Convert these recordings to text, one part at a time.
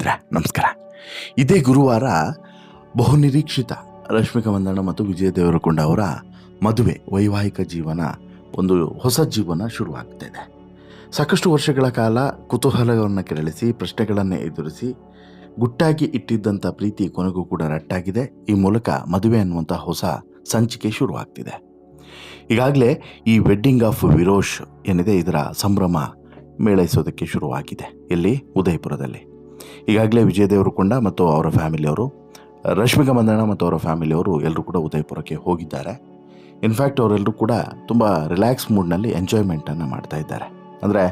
ಸ್ನೇಹಿತರೆ ನಮಸ್ಕಾರ. ಇದೇ ಗುರುವಾರ ಬಹುನಿರೀಕ್ಷಿತ ರಶ್ಮಿಕಾ ಮಂದಣ್ಣ ಮತ್ತು ವಿಜಯ್ ದೇವರಕೊಂಡ ಅವರ ಮದುವೆ, ವೈವಾಹಿಕ ಜೀವನ, ಒಂದು ಹೊಸ ಜೀವನ ಶುರುವಾಗ್ತಾ ಇದೆ. ಸಾಕಷ್ಟು ವರ್ಷಗಳ ಕಾಲ ಕುತೂಹಲವನ್ನು ಕೆರಳಿಸಿ, ಪ್ರಶ್ನೆಗಳನ್ನು ಎದುರಿಸಿ, ಗುಟ್ಟಾಗಿ ಇಟ್ಟಿದ್ದಂಥ ಪ್ರೀತಿ ಕೊನೆಗೂ ಕೂಡ ರಟ್ಟಾಗಿದೆ. ಈ ಮೂಲಕ ಮದುವೆ ಅನ್ನುವಂಥ ಹೊಸ ಸಂಚಿಕೆ ಶುರುವಾಗ್ತಿದೆ. ಈಗಾಗಲೇ ಈ ವೆಡ್ಡಿಂಗ್ ಆಫ್ ವಿರೋಶ್ ಏನಿದೆ, ಇದರ ಸಂಭ್ರಮ ಮೇಳೈಸೋದಕ್ಕೆ ಶುರುವಾಗಿದೆ. ಇಲ್ಲಿ ಉದಯಪುರದಲ್ಲಿ ಈಗಾಗಲೇ ವಿಜಯ್ ದೇವರಕೊಂಡ ಮತ್ತು ಅವರ ಫ್ಯಾಮಿಲಿಯವರು, ರಶ್ಮಿಕಾ ಮಂದಣ್ಣ ಮತ್ತು ಅವರ ಫ್ಯಾಮಿಲಿಯವರು ಎಲ್ಲರೂ ಕೂಡ ಉದಯಪುರಕ್ಕೆ ಹೋಗಿದ್ದಾರೆ. ಇನ್ಫ್ಯಾಕ್ಟ್ ಅವರೆಲ್ಲರೂ ಕೂಡ ತುಂಬ ರಿಲ್ಯಾಕ್ಸ್ ಮೂಡ್ನಲ್ಲಿ ಎಂಜಾಯ್ಮೆಂಟನ್ನು ಮಾಡ್ತಾ ಇದ್ದಾರೆ. ಅಂದರೆ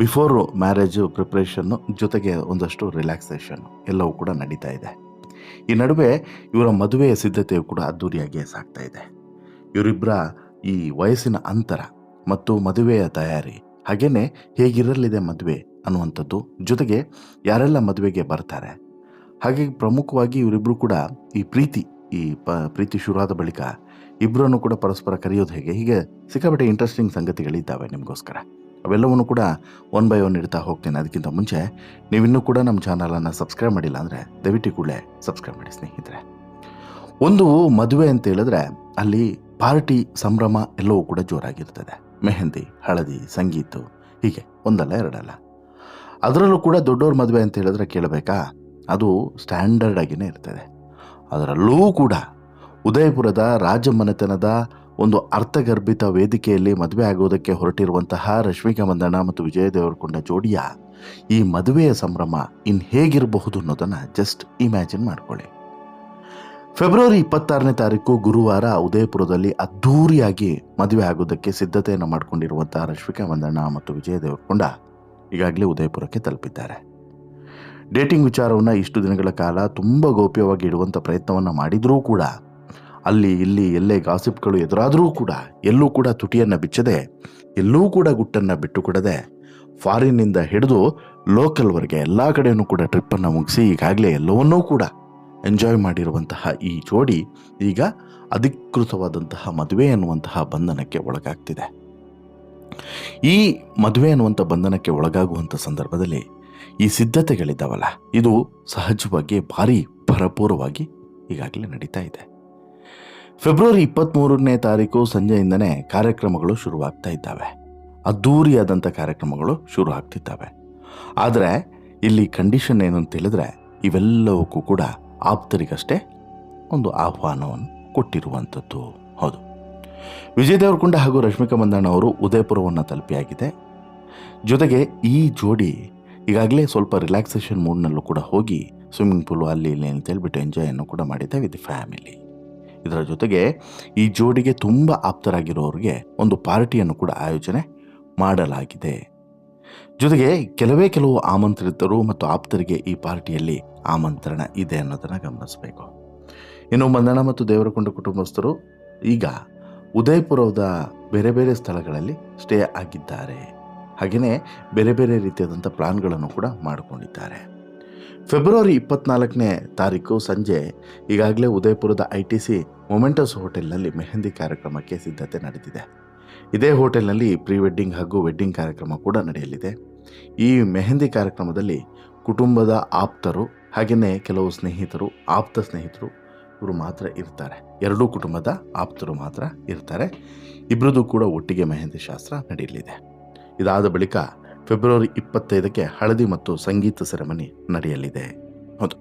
ಬಿಫೋರ್ ಮ್ಯಾರೇಜು ಪ್ರಿಪ್ರೇಷನ್ನು ಜೊತೆಗೆ ಒಂದಷ್ಟು ರಿಲ್ಯಾಕ್ಸೇಷನ್ನು ಎಲ್ಲವೂ ಕೂಡ ನಡೀತಾ ಇದೆ. ಈ ನಡುವೆ ಇವರ ಮದುವೆಯ ಸಿದ್ಧತೆಯು ಕೂಡ ಅದ್ದೂರಿಯಾಗಿ ಸಾಗ್ತಾ ಇದೆ. ಇವರಿಬ್ಬರ ಈ ವಯಸ್ಸಿನ ಅಂತರ ಮತ್ತು ಮದುವೆಯ ತಯಾರಿ, ಹಾಗೆಯೇ ಹೇಗಿರಲಿದೆ ಮದುವೆ ಅನ್ನುವಂಥದ್ದು, ಜೊತೆಗೆ ಯಾರೆಲ್ಲ ಮದುವೆಗೆ ಬರ್ತಾರೆ, ಹಾಗೆ ಪ್ರಮುಖವಾಗಿ ಇವರಿಬ್ಬರು ಕೂಡ ಈ ಪ್ರೀತಿ ಶುರುವಾದ ಬಳಿಕ ಇಬ್ಬರನ್ನು ಕೂಡ ಪರಸ್ಪರ ಕರೆಯೋದು ಹೇಗೆ, ಹೀಗೆ ಸಿಕ್ಕಾಪಟ್ಟೆ ಇಂಟ್ರೆಸ್ಟಿಂಗ್ ಸಂಗತಿಗಳಿದ್ದಾವೆ ನಿಮಗೋಸ್ಕರ. ಅವೆಲ್ಲವನ್ನು ಕೂಡ ಒನ್ ಬೈ ಒನ್ ಇಡ್ತಾ ಹೋಗ್ತೇನೆ. ಅದಕ್ಕಿಂತ ಮುಂಚೆ ನೀವಿನ್ನೂ ಕೂಡ ನಮ್ಮ ಚಾನಲನ್ನು ಸಬ್ಸ್ಕ್ರೈಬ್ ಮಾಡಿಲ್ಲ ಅಂದರೆ ದಯವಿಟ್ಟು ಕೂಡಲೇ ಸಬ್ಸ್ಕ್ರೈಬ್ ಮಾಡಿ ಸ್ನೇಹಿತರೆ. ಒಂದು ಮದುವೆ ಅಂತ ಹೇಳಿದ್ರೆ ಅಲ್ಲಿ ಪಾರ್ಟಿ, ಸಂಭ್ರಮ ಎಲ್ಲವೂ ಕೂಡ ಜೋರಾಗಿರ್ತದೆ. ಮೆಹಂದಿ, ಹಳದಿ, ಸಂಗೀತ, ಹೀಗೆ ಒಂದಲ್ಲ ಎರಡಲ್ಲ. ಅದರಲ್ಲೂ ಕೂಡ ದೊಡ್ಡವ್ರ ಮದುವೆ ಅಂತ ಹೇಳಿದ್ರೆ ಕೇಳಬೇಕಾ, ಅದು ಸ್ಟ್ಯಾಂಡರ್ಡ್ ಆಗಿಯೇ ಇರ್ತದೆ. ಅದರಲ್ಲೂ ಕೂಡ ಉದಯಪುರದ ರಾಜಮನೆತನದ ಒಂದು ಅರ್ಥಗರ್ಭಿತ ವೇದಿಕೆಯಲ್ಲಿ ಮದುವೆ ಆಗೋದಕ್ಕೆ ಹೊರಟಿರುವಂತಹ ರಶ್ಮಿಕಾ ಮಂದಣ್ಣ ಮತ್ತು ವಿಜಯ್ ದೇವರಕೊಂಡ ಜೋಡಿಯ ಈ ಮದುವೆಯ ಸಂಭ್ರಮ ಇನ್ನು ಹೇಗಿರಬಹುದು ಅನ್ನೋದನ್ನು ಜಸ್ಟ್ ಇಮ್ಯಾಜಿನ್ ಮಾಡ್ಕೊಳ್ಳಿ. ಫೆಬ್ರವರಿ 26ನೇ ತಾರೀಕು ಗುರುವಾರ ಉದಯಪುರದಲ್ಲಿ ಅದ್ಧೂರಿಯಾಗಿ ಮದುವೆ ಆಗೋದಕ್ಕೆ ಸಿದ್ಧತೆಯನ್ನು ಮಾಡಿಕೊಂಡಿರುವಂಥ ರಶ್ಮಿಕಾ ಮಂದಣ್ಣ ಮತ್ತು ವಿಜಯ್ ದೇವರಕೊಂಡ ಈಗಾಗಲೇ ಉದಯಪುರಕ್ಕೆ ತಲುಪಿದ್ದಾರೆ. ಡೇಟಿಂಗ್ ವಿಚಾರವನ್ನು ಇಷ್ಟು ದಿನಗಳ ಕಾಲ ತುಂಬ ಗೌಪ್ಯವಾಗಿ ಇಡುವಂಥ ಪ್ರಯತ್ನವನ್ನು ಮಾಡಿದರೂ ಕೂಡ, ಅಲ್ಲಿ ಇಲ್ಲಿ ಎಲ್ಲೇ ಗಾಸಿಪ್ಗಳು ಎದುರಾದರೂ ಕೂಡ ಎಲ್ಲೂ ಕೂಡ ತುಟಿಯನ್ನು ಬಿಚ್ಚದೆ, ಎಲ್ಲೂ ಕೂಡ ಗುಟ್ಟನ್ನು ಬಿಟ್ಟುಕೊಡದೆ, ಫಾರಿನ್ನಿಂದ ಹಿಡಿದು ಲೋಕಲ್ವರೆಗೆ ಎಲ್ಲ ಕಡೆಯೂ ಕೂಡ ಟ್ರಿಪ್ಪನ್ನು ಮುಗಿಸಿ ಈಗಾಗಲೇ ಎಲ್ಲವನ್ನೂ ಕೂಡ ಎಂಜಾಯ್ ಮಾಡಿರುವಂತಹ ಈ ಜೋಡಿ ಈಗ ಅಧಿಕೃತವಾದಂತಹ ಮದುವೆ ಅನ್ನುವಂತಹ ಬಂಧನಕ್ಕೆ ಒಳಗಾಗ್ತಿದೆ. ಈ ಮದುವೆ ಅನ್ನುವಂಥ ಬಂಧನಕ್ಕೆ ಒಳಗಾಗುವಂಥ ಸಂದರ್ಭದಲ್ಲಿ ಈ ಸಿದ್ಧತೆಗಳಿದ್ದಾವಲ್ಲ, ಇದು ಸಹಜವಾಗಿ ಭಾರಿ ಭರಪೂರವಾಗಿ ಈಗಾಗಲೇ ನಡೀತಾ ಇದೆ. ಫೆಬ್ರವರಿ 23ನೇ ತಾರೀಕು ಸಂಜೆಯಿಂದನೇ ಕಾರ್ಯಕ್ರಮಗಳು ಶುರುವಾಗ್ತಾ ಇದ್ದಾವೆ. ಅದ್ಧೂರಿಯಾದಂಥ ಕಾರ್ಯಕ್ರಮಗಳು ಶುರು ಆಗ್ತಿದ್ದಾವೆ. ಆದರೆ ಇಲ್ಲಿ ಕಂಡೀಷನ್ ಏನು ಅಂತ ಹೇಳಿದ್ರೆ, ಇವೆಲ್ಲವಕ್ಕೂ ಕೂಡ ಆಪ್ತರಿಗಷ್ಟೇ ಒಂದು ಆಹ್ವಾನವನ್ನು ಕೊಟ್ಟಿರುವಂಥದ್ದು. ಹೌದು, ವಿಜಯ್ ದೇವರಕೊಂಡ ಹಾಗೂ ರಶ್ಮಿಕಾ ಮಂದಣ್ಣ ಅವರು ಉದಯಪುರವನ್ನು ತಲುಪಿಯಾಗಿದೆ. ಜೊತೆಗೆ ಈ ಜೋಡಿ ಈಗಾಗಲೇ ಸ್ವಲ್ಪ ರಿಲ್ಯಾಕ್ಸೇಷನ್ ಮೂಡ್ನಲ್ಲೂ ಕೂಡ ಹೋಗಿ ಸ್ವಿಮ್ಮಿಂಗ್ ಪೂಲು ಅಲ್ಲಿ ಇಲ್ಲಿ ಅಂತ ಹೇಳ್ಬಿಟ್ಟು ಎಂಜಾಯನ್ನು ಕೂಡ ಮಾಡಿದ್ದೆ ವಿತ್ ಫ್ಯಾಮಿಲಿ. ಇದರ ಜೊತೆಗೆ ಈ ಜೋಡಿಗೆ ತುಂಬ ಆಪ್ತರಾಗಿರೋರಿಗೆ ಒಂದು ಪಾರ್ಟಿಯನ್ನು ಕೂಡ ಆಯೋಜನೆ ಮಾಡಲಾಗಿದೆ. ಜೊತೆಗೆ ಕೆಲವು ಆಮಂತ್ರಿತರು ಮತ್ತು ಆಪ್ತರಿಗೆ ಈ ಪಾರ್ಟಿಯಲ್ಲಿ ಆಮಂತ್ರಣ ಇದೆ ಅನ್ನೋದನ್ನು ಗಮನಿಸಬೇಕು. ಇನ್ನು ಮಂದಣ್ಣ ಮತ್ತು ದೇವರಕೊಂಡ ಕುಟುಂಬಸ್ಥರು ಈಗ ಉದಯಪುರದ ಬೇರೆ ಬೇರೆ ಸ್ಥಳಗಳಲ್ಲಿ ಸ್ಟೇ ಆಗಿದ್ದಾರೆ. ಹಾಗೆಯೇ ಬೇರೆ ಬೇರೆ ರೀತಿಯಾದಂಥ ಪ್ಲಾನ್ಗಳನ್ನು ಕೂಡ ಮಾಡಿಕೊಂಡಿದ್ದಾರೆ. ಫೆಬ್ರವರಿ 24ನೇ ತಾರೀಕು ಸಂಜೆ ಈಗಾಗಲೇ ಉದಯಪುರದ ITC ಮೊಮೆಂಟಸ್ ಹೋಟೆಲ್ನಲ್ಲಿ ಮೆಹಂದಿ ಕಾರ್ಯಕ್ರಮಕ್ಕೆ ಸಿದ್ಧತೆ ನಡೆದಿದೆ. ಇದೇ ಹೋಟೆಲ್ನಲ್ಲಿ ಪ್ರೀ ವೆಡ್ಡಿಂಗ್ ಹಾಗೂ ವೆಡ್ಡಿಂಗ್ ಕಾರ್ಯಕ್ರಮ ಕೂಡ ನಡೆಯಲಿದೆ. ಈ ಮೆಹಂದಿ ಕಾರ್ಯಕ್ರಮದಲ್ಲಿ ಕುಟುಂಬದ ಆಪ್ತರು ಹಾಗೆಯೇ ಕೆಲವು ಸ್ನೇಹಿತರು, ಆಪ್ತ ಸ್ನೇಹಿತರು ಇವರು ಮಾತ್ರ ಇರ್ತಾರೆ. ಎರಡೂ ಕುಟುಂಬದ ಆಪ್ತರು ಮಾತ್ರ ಇರ್ತಾರೆ. ಇಬ್ಬರದು ಕೂಡ ಒಟ್ಟಿಗೆ ಮೆಹಂದಿ ಶಾಸ್ತ್ರ ನಡೆಯಲಿದೆ. ಇದಾದ ಬಳಿಕ ಫೆಬ್ರವರಿ 25ಕ್ಕೆ ಹಳದಿ ಮತ್ತು ಸಂಗೀತ ಸೆರೆಮನಿ ನಡೆಯಲಿದೆ. ಹೌದು,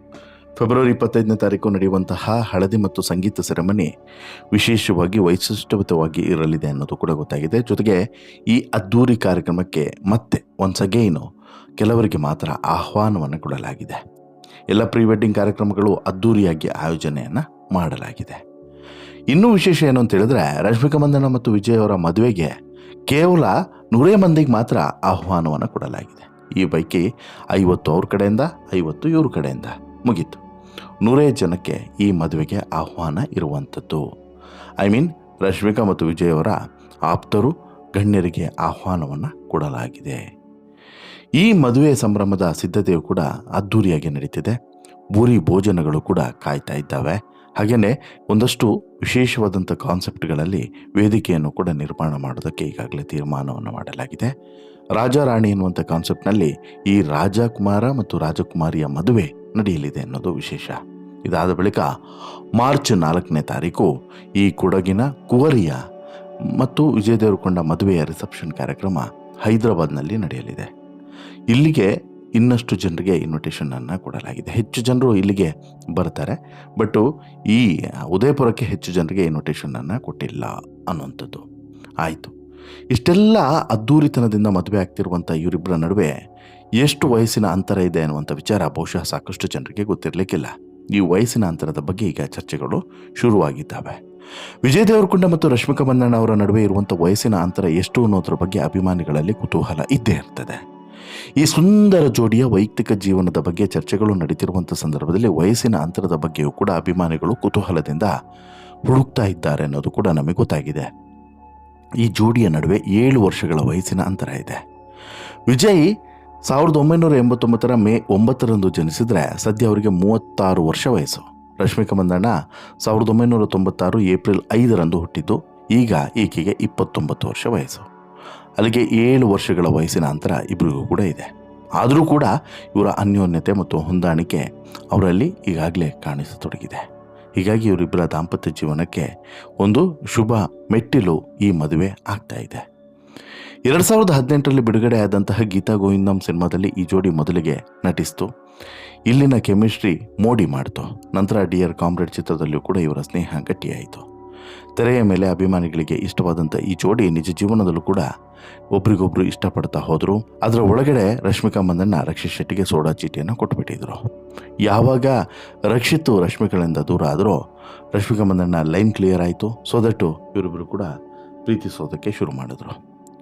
ಫೆಬ್ರವರಿ 25ನೇ ತಾರೀಕು ನಡೆಯುವಂತಹ ಹಳದಿ ಮತ್ತು ಸಂಗೀತ ಸೆರೆಮನಿ ವಿಶೇಷವಾಗಿ ವೈಶಿಷ್ಟ್ಯಯುತವಾಗಿ ಇರಲಿದೆ ಅನ್ನೋದು ಕೂಡ ಗೊತ್ತಾಗಿದೆ. ಜೊತೆಗೆ ಈ ಅದ್ಧೂರಿ ಕಾರ್ಯಕ್ರಮಕ್ಕೆ ಮತ್ತೆ ಒನ್ಸ್ ಅಗೈನು ಕೆಲವರಿಗೆ ಮಾತ್ರ ಆಹ್ವಾನವನ್ನು ಕೊಡಲಾಗಿದೆ. ಎಲ್ಲ ಪ್ರೀ ವೆಡ್ಡಿಂಗ್ ಕಾರ್ಯಕ್ರಮಗಳು ಅದ್ಧೂರಿಯಾಗಿ ಆಯೋಜನೆಯನ್ನು ಮಾಡಲಾಗಿದೆ. ಇನ್ನೂ ವಿಶೇಷ ಏನು ಅಂತ ಹೇಳಿದ್ರೆ, ರಶ್ಮಿಕಾ ಮಂದಣ್ಣ ಮತ್ತು ವಿಜಯ್ ಅವರ ಮದುವೆಗೆ ಕೇವಲ 100 ಮಂದಿಗೆ ಮಾತ್ರ ಆಹ್ವಾನವನ್ನು ಕೊಡಲಾಗಿದೆ. ಈ ಪೈಕಿ 50 ಅವ್ರ ಕಡೆಯಿಂದ, 50 ಇವ್ರ ಕಡೆಯಿಂದ ಮುಗೀತು. 100 ಜನಕ್ಕೆ ಈ ಮದುವೆಗೆ ಆಹ್ವಾನ ಇರುವಂಥದ್ದು. ರಶ್ಮಿಕಾ ಮತ್ತು ವಿಜಯ್ ಅವರ ಆಪ್ತರು, ಗಣ್ಯರಿಗೆ ಆಹ್ವಾನವನ್ನು ಕೊಡಲಾಗಿದೆ. ಈ ಮದುವೆ ಸಂಭ್ರಮದ ಸಿದ್ಧತೆಯು ಕೂಡ ಅದ್ಧೂರಿಯಾಗಿ ನಡೀತಿದೆ. ಭೂರಿ ಭೋಜನಗಳು ಕೂಡ ಕಾಯ್ತಾ ಇದ್ದಾವೆ. ಹಾಗೆಯೇ ಒಂದಷ್ಟು ವಿಶೇಷವಾದಂಥ ಕಾನ್ಸೆಪ್ಟ್ಗಳಲ್ಲಿ ವೇದಿಕೆಯನ್ನು ಕೂಡ ನಿರ್ಮಾಣ ಮಾಡೋದಕ್ಕೆ ಈಗಾಗಲೇ ತೀರ್ಮಾನವನ್ನು ಮಾಡಲಾಗಿದೆ. ರಾಜ ರಾಣಿ ಎನ್ನುವಂಥ ಕಾನ್ಸೆಪ್ಟ್ನಲ್ಲಿ ಈ ರಾಜಕುಮಾರ ಮತ್ತು ರಾಜಕುಮಾರಿಯ ಮದುವೆ ನಡೆಯಲಿದೆ ಅನ್ನೋದು ವಿಶೇಷ. ಇದಾದ ಬಳಿಕ ಮಾರ್ಚ್ 4ನೇ ತಾರೀಕು ಈ ಕೊಡಗಿನ ಕುವರಿಯ ಮತ್ತು ವಿಜಯ್ ದೇವರಕೊಂಡ ಮದುವೆಯ ರಿಸೆಪ್ಷನ್ ಕಾರ್ಯಕ್ರಮ ಹೈದರಾಬಾದ್ನಲ್ಲಿ ನಡೆಯಲಿದೆ. ಇಲ್ಲಿಗೆ ಇನ್ನಷ್ಟು ಜನರಿಗೆ ಇನ್ವಿಟೇಷನನ್ನು ಕೊಡಲಾಗಿದೆ. ಹೆಚ್ಚು ಜನರು ಇಲ್ಲಿಗೆ ಬರ್ತಾರೆ, ಬಟ್ ಈ ಉದಯಪುರಕ್ಕೆ ಹೆಚ್ಚು ಜನರಿಗೆ ಇನ್ವಿಟೇಷನನ್ನು ಕೊಟ್ಟಿಲ್ಲ ಅನ್ನುವಂಥದ್ದು ಆಯಿತು. ಇಷ್ಟೆಲ್ಲ ಅದ್ಧೂರಿತನದಿಂದ ಮದುವೆ ಆಗ್ತಿರುವಂಥ ಇವರಿಬ್ಬರ ನಡುವೆ ಎಷ್ಟು ವಯಸ್ಸಿನ ಅಂತರ ಇದೆ ಅನ್ನುವಂಥ ವಿಚಾರ ಬಹುಶಃ ಸಾಕಷ್ಟು ಜನರಿಗೆ ಗೊತ್ತಿರಲಿಕ್ಕಿಲ್ಲ. ಈ ವಯಸ್ಸಿನ ಅಂತರದ ಬಗ್ಗೆ ಈಗ ಚರ್ಚೆಗಳು ಶುರುವಾಗಿದ್ದಾವೆ. ವಿಜಯ್ ದೇವರಕೊಂಡ ಮತ್ತು ರಶ್ಮಿಕಾ ಮಂದಣ್ಣ ಅವರ ನಡುವೆ ಇರುವಂಥ ವಯಸ್ಸಿನ ಅಂತರ ಎಷ್ಟು ಅನ್ನೋದ್ರ ಬಗ್ಗೆ ಅಭಿಮಾನಿಗಳಲ್ಲಿ ಕುತೂಹಲ ಇದ್ದೇ ಇರ್ತದೆ. ಈ ಸುಂದರ ಜೋಡಿಯ ವೈಯಕ್ತಿಕ ಜೀವನದ ಬಗ್ಗೆ ಚರ್ಚೆಗಳು ನಡೀತಿರುವಂಥ ಸಂದರ್ಭದಲ್ಲಿ ವಯಸ್ಸಿನ ಅಂತರದ ಬಗ್ಗೆಯೂ ಕೂಡ ಅಭಿಮಾನಿಗಳು ಕುತೂಹಲದಿಂದ ಹುಡುಕ್ತಾ ಇದ್ದಾರೆ ಅನ್ನೋದು ಕೂಡ ನಮಗೆ ಗೊತ್ತಾಗಿದೆ. ಈ ಜೋಡಿಯ ನಡುವೆ 7 ವರ್ಷಗಳ ವಯಸ್ಸಿನ ಅಂತರ ಇದೆ. ವಿಜಯ್ 1989 ಮೇ 9 ಜನಿಸಿದರೆ ಸದ್ಯ ಅವರಿಗೆ 36 ವರ್ಷ ವಯಸ್ಸು. ರಶ್ಮಿಕಾ ಮಂದಣ್ಣ 1996 ಏಪ್ರಿಲ್ 5 ಹುಟ್ಟಿದ್ದು. ಈಗ ಈಕೆಗೆ 29 ವರ್ಷ ವಯಸ್ಸು. ಅಲ್ಲಿಗೆ 7 ವರ್ಷಗಳ ವಯಸ್ಸಿನ ಅಂತರ ಇಬ್ಬರಿಗೂ ಕೂಡ ಇದೆ. ಆದರೂ ಕೂಡ ಇವರ ಅನ್ಯೋನ್ಯತೆ ಮತ್ತು ಹೊಂದಾಣಿಕೆ ಅವರಲ್ಲಿ ಈಗಾಗಲೇ ಕಾಣಿಸತೊಡಗಿದೆ. ಹೀಗಾಗಿ ಇವರಿಬ್ಬರ ದಾಂಪತ್ಯ ಜೀವನಕ್ಕೆ ಒಂದು ಶುಭ ಮೆಟ್ಟಿಲು ಈ ಮದುವೆ ಆಗ್ತಾ ಇದೆ. 2018 ಬಿಡುಗಡೆಯಾದಂತಹ ಗೀತಾ ಗೋವಿಂದಂ ಸಿನಿಮಾದಲ್ಲಿ ಈ ಜೋಡಿ ಮೊದಲಿಗೆ ನಟಿಸಿತು. ಇಲ್ಲಿನ ಕೆಮಿಸ್ಟ್ರಿ ಮೋಡಿ ಮಾಡಿತು. ನಂತರ ಡಿಯರ್ ಕಾಮ್ರೇಡ್ ಚಿತ್ರದಲ್ಲಿಯೂ ಕೂಡ ಇವರ ಸ್ನೇಹ ಗಟ್ಟಿಯಾಯಿತು. ತೆರೆಯ ಮೇಲೆ ಅಭಿಮಾನಿಗಳಿಗೆ ಇಷ್ಟವಾದಂಥ ಈ ಜೋಡಿ ನಿಜ ಜೀವನದಲ್ಲೂ ಕೂಡ ಒಬ್ರಿಗೊಬ್ರು ಇಷ್ಟಪಡ್ತಾ ಹೋದರು. ಅದರ ಒಳಗಡೆ ರಶ್ಮಿಕಾ ಮಂದಣ್ಣ ರಕ್ಷಿತ್ ಶೆಟ್ಟಿಗೆ ಸೋಡಾ ಚೀಟಿಯನ್ನು ಕೊಟ್ಟುಬಿಟ್ಟಿದ್ರು. ಯಾವಾಗ ರಕ್ಷಿತ್ ರಶ್ಮಿಗಳಿಂದ ದೂರ ಆದರೂ ರಶ್ಮಿಕಾ ಮಂದಣ್ಣ ಲೈನ್ ಕ್ಲಿಯರ್ ಆಯಿತು. ಸೊ ದಟ್ಟು ಇವರಿಬ್ಬರು ಕೂಡ ಪ್ರೀತಿಸೋದಕ್ಕೆ ಶುರು ಮಾಡಿದ್ರು.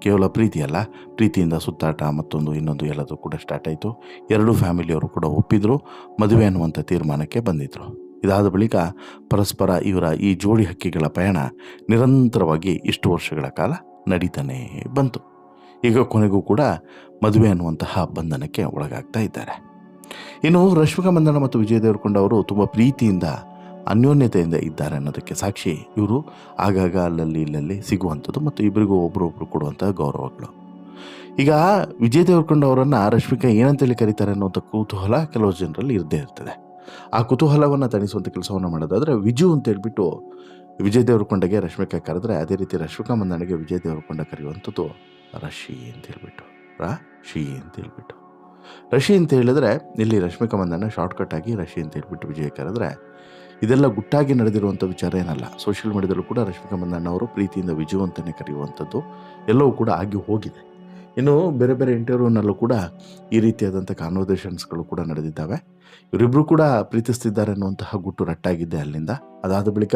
ಕೇವಲ ಪ್ರೀತಿ ಅಲ್ಲ, ಪ್ರೀತಿಯಿಂದ ಸುತ್ತಾಟ ಮತ್ತೊಂದು ಇನ್ನೊಂದು ಎಲ್ಲದೂ ಕೂಡ ಸ್ಟಾರ್ಟ್ ಆಯಿತು. ಎರಡೂ ಫ್ಯಾಮಿಲಿಯವರು ಕೂಡ ಒಪ್ಪಿದ್ರು, ಮದುವೆ ಅನ್ನುವಂಥ ತೀರ್ಮಾನಕ್ಕೆ ಬಂದಿದ್ದರು. ಇದಾದ ಬಳಿಕ ಪರಸ್ಪರ ಇವರ ಈ ಜೋಡಿ ಹಕ್ಕಿಗಳ ಪಯಣ ನಿರಂತರವಾಗಿ ಇಷ್ಟು ವರ್ಷಗಳ ಕಾಲ ನಡೀತಾನೇ ಬಂತು. ಈಗ ಕೊನೆಗೂ ಕೂಡ ಮದುವೆ ಅನ್ನುವಂತಹ ಬಂಧನಕ್ಕೆ ಒಳಗಾಗ್ತಾ ಇದ್ದಾರೆ. ಇನ್ನು ರಶ್ಮಿಕಾ ಮಂದಣ್ಣ ಮತ್ತು ವಿಜಯ್ ದೇವರಕೊಂಡ ಅವರು ತುಂಬ ಪ್ರೀತಿಯಿಂದ ಅನ್ಯೋನ್ಯತೆಯಿಂದ ಇದ್ದಾರೆ ಅನ್ನೋದಕ್ಕೆ ಸಾಕ್ಷಿ ಇವರು ಆಗಾಗ ಅಲ್ಲಲ್ಲಿ ಇಲ್ಲಲ್ಲಿ ಸಿಗುವಂಥದ್ದು ಮತ್ತು ಇಬ್ಬರಿಗೂ ಒಬ್ಬರೊಬ್ಬರು ಕೊಡುವಂಥ ಗೌರವಗಳು. ಈಗ ವಿಜಯ್ ದೇವರಕೊಂಡ ಅವರನ್ನು ರಶ್ಮಿಕಾ ಏನಂತೇಳಿ ಕರೀತಾರೆ ಅನ್ನೋಂಥ ಕುತೂಹಲ ಕೆಲವು ಜನರಲ್ಲಿ ಇರದೇ ಇರ್ತದೆ. ಆ ಕುತೂಹಲವನ್ನು ತಣಿಸುವಂಥ ಕೆಲಸವನ್ನು ಮಾಡೋದಾದರೆ ವಿಜು ಅಂತ ಹೇಳ್ಬಿಟ್ಟು ವಿಜಯ್ ದೇವರಕೊಂಡಗೆ ರಶ್ಮಿಕಾ ಕರೆದ್ರೆ, ಅದೇ ರೀತಿ ರಶ್ಮಿಕಾ ಮಂದಣ್ಣಗೆ ವಿಜಯ್ ದೇವರಕೊಂಡ ಕರೆಯುವಂಥದ್ದು ರಶಿ ಅಂತ ಹೇಳ್ಬಿಟ್ಟು ರಶಿ ಅಂತ ಹೇಳಿದ್ರೆ ಇಲ್ಲಿ ರಶ್ಮಿಕಾ ಮಂದಣ್ಣ ಶಾರ್ಟ್ಕಟ್ ಆಗಿ ರಶಿ ಅಂತ ಹೇಳ್ಬಿಟ್ಟು ವಿಜಯ್ ಕರೆದ್ರೆ, ಇದೆಲ್ಲ ಗುಟ್ಟಾಗಿ ನಡೆದಿರುವಂಥ ವಿಚಾರ ಏನಲ್ಲ. ಸೋಷಿಯಲ್ ಮೀಡಿಯಾದಲ್ಲೂ ಕೂಡ ರಶ್ಮಿಕಾ ಮಂದಣ್ಣ ಅವರು ಪ್ರೀತಿಯಿಂದ ವಿಜು ಅಂತಲೇ ಕರೆಯುವಂಥದ್ದು ಎಲ್ಲವೂ ಕೂಡ ಆಗಿ ಹೋಗಿದೆ. ಇನ್ನು ಬೇರೆ ಬೇರೆ ಇಂಟರ್ವ್ಯೂನಲ್ಲೂ ಕೂಡ ಈ ರೀತಿಯಾದಂಥ ಕಾನ್ವರ್ಸೇಷನ್ಸ್ಗಳು ಕೂಡ ನಡೆದಿದ್ದಾವೆ. ಇವರಿಬ್ಬರು ಕೂಡ ಪ್ರೀತಿಸ್ತಿದ್ದಾರೆ ಅನ್ನುವಂತಹ ಗುಟ್ಟು ರಟ್ಟಾಗಿದ್ದೆ ಅಲ್ಲಿಂದ. ಅದಾದ ಬಳಿಕ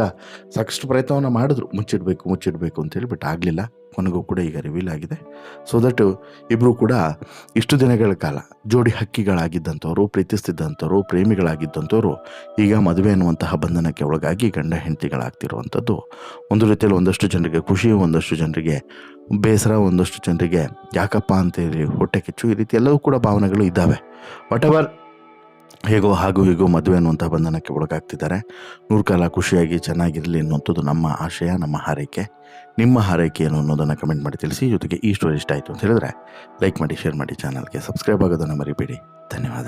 ಸಾಕಷ್ಟು ಪ್ರಯತ್ನವನ್ನು ಮಾಡಿದ್ರು, ಮುಚ್ಚಿಡಬೇಕು ಅಂತ ಹೇಳಿಬಿಟ್ಟು ಆಗಲಿಲ್ಲ. ಕೊನೆಗೂ ಕೂಡ ಈಗ ರಿವೀಲ್ ಆಗಿದೆ. ಸೊ ದಟ್ ಇಬ್ಬರು ಕೂಡ ಇಷ್ಟು ದಿನಗಳ ಕಾಲ ಜೋಡಿ ಹಕ್ಕಿಗಳಾಗಿದ್ದಂಥವ್ರು, ಪ್ರೀತಿಸ್ತಿದ್ದಂಥವ್ರು, ಪ್ರೇಮಿಗಳಾಗಿದ್ದಂಥವ್ರು ಈಗ ಮದುವೆ ಅನ್ನುವಂತಹ ಬಂಧನಕ್ಕೆ ಒಳಗಾಗಿ ಗಂಡ ಹೆಂಡತಿಗಳಾಗ್ತಿರುವಂಥದ್ದು ಒಂದು ರೀತಿಯಲ್ಲಿ ಒಂದಷ್ಟು ಜನರಿಗೆ ಖುಷಿ, ಒಂದಷ್ಟು ಜನರಿಗೆ ಬೇಸರ, ಒಂದಷ್ಟು ಜನರಿಗೆ ಯಾಕಪ್ಪ ಅಂತೇಳಿ ಹೊಟ್ಟೆ ಕಿಚ್ಚು, ಈ ರೀತಿ ಎಲ್ಲವೂ ಕೂಡ ಭಾವನೆಗಳು ಇದ್ದಾವೆ. ವಾಟ್ ಎವರ್ ಹೇಗೋ ಹಾಗೂ ಹೀಗೋ ಮದುವೆ ಅನ್ನುವಂಥ ಬಂಧನಕ್ಕೆ ಒಳಗಾಗ್ತಿದ್ದಾರೆ. 100 ಕಾಲ ಖುಷಿಯಾಗಿ ಚೆನ್ನಾಗಿರಲಿ ಅನ್ನುವಂಥದ್ದು ನಮ್ಮ ಆಶಯ, ನಮ್ಮ ಹಾರೈಕೆ. ನಿಮ್ಮ ಹಾರೈಕೆ ಏನು ಅನ್ನೋದನ್ನು ಕಮೆಂಟ್ ಮಾಡಿ ತಿಳಿಸಿ. ಜೊತೆಗೆ ಈ ಸ್ಟೋರಿ ಇಷ್ಟ ಆಯಿತು ಅಂತ ಹೇಳಿದ್ರೆ ಲೈಕ್ ಮಾಡಿ, ಶೇರ್ ಮಾಡಿ, ಚಾನಲ್ಗೆ ಸಬ್ಸ್ಕ್ರೈಬ್ ಆಗೋದನ್ನು ಮರಿಬೇಡಿ. ಧನ್ಯವಾದ.